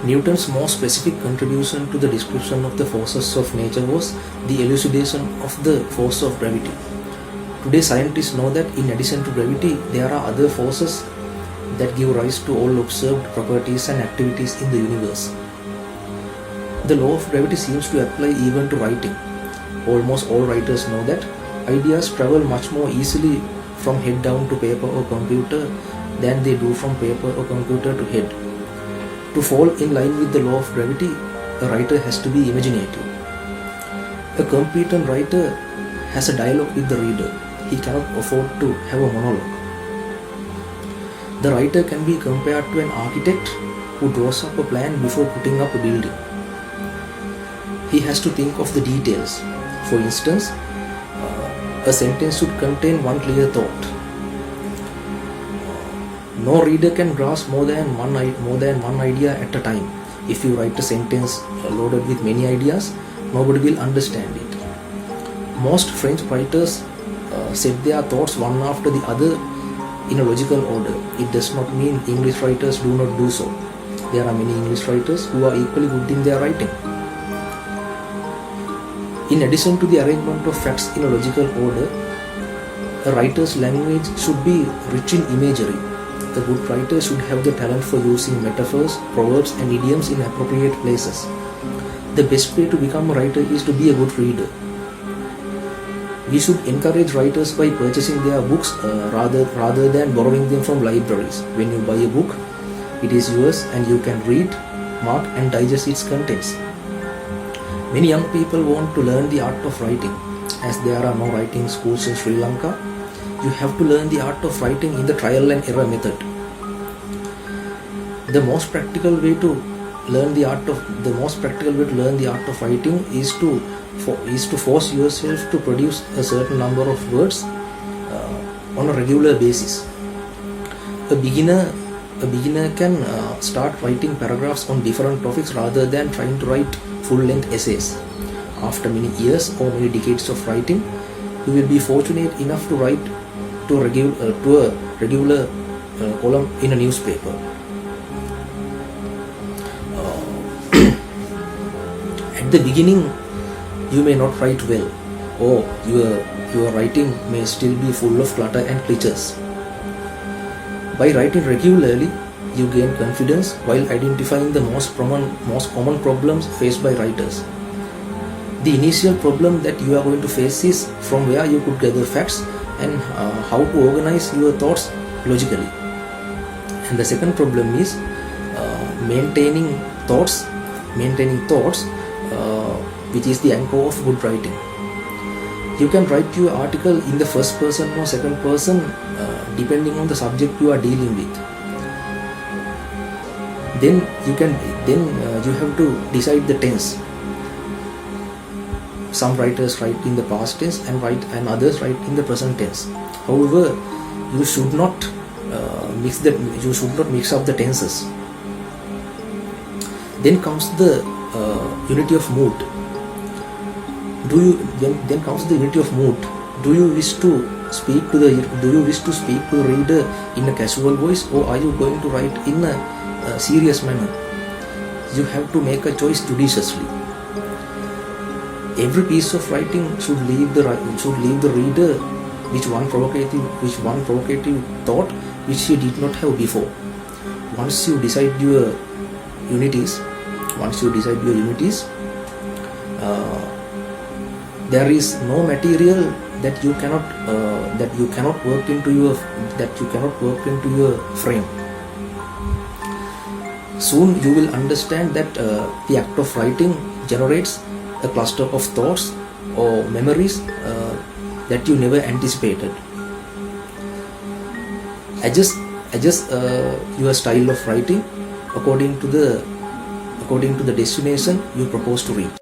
Newton's most specific contribution to the description of the forces of nature was the elucidation of the force of gravity. Today, scientists know that in addition to gravity, there are other forces that give rise to all observed properties and activities in the universe. The law of gravity seems to apply even to writing. Almost all writers know that ideas travel much more easily from head down to paper or computer than they do from paper or computer to head. To fall in line with the law of gravity, a writer has to be imaginative. A competent writer has a dialogue with the reader. He cannot afford to have a monologue. The writer can be compared to an architect who draws up a plan before putting up a building. He has to think of the details. For instance, a sentence should contain one clear thought. No reader can grasp more than one idea at a time. If you write a sentence loaded with many ideas, nobody will understand it. Most French writers set their thoughts one after the other in a logical order. It does not mean English writers do not do so. There are many English writers who are equally good in their writing. In addition to the arrangement of facts in a logical order, a writer's language should be rich in imagery. A good writer should have the talent for using metaphors, proverbs and idioms in appropriate places. The best way to become a writer is to be a good reader. We should encourage writers by purchasing their books rather than borrowing them from libraries. When you buy a book, it is yours and you can read, mark and digest its contents. Many young people want to learn the art of writing. As there are no writing schools in Sri Lanka, you have to learn the art of writing in the trial and error method. The most practical way to learn the art of writing is to force yourself to produce a certain number of words on a regular basis. A beginner can start writing paragraphs on different topics rather than trying to write full-length essays. After many years or many decades of writing, you will be fortunate enough to write to a regular column in a newspaper. At the beginning, you may not write well, or your writing may still be full of clutter and glitches. By writing regularly, you gain confidence while identifying the most common problems faced by writers. The initial problem that you are going to face is from where you could gather facts and how to organize your thoughts logically. And the second problem is maintaining thoughts, which is the anchor of good writing. You can write your article in the first person or second person depending on the subject you are dealing with. Then you have to decide the tense. Some writers write in the past tense and others write in the present tense. However, you should not mix up the tenses. Then comes the unity of mood. Then comes the unity of mood. Do you wish to speak to the reader in a casual voice, or are you going to write in a serious manner? You have to make a choice judiciously. Every piece of writing should leave the reader with one provocative thought which he did not have before. Once you decide your unities, there is no material that you cannot work into your frame. Soon you will understand that the act of writing generates a cluster of thoughts or memories that you never anticipated. Adjust your style of writing according to the destination you propose to reach.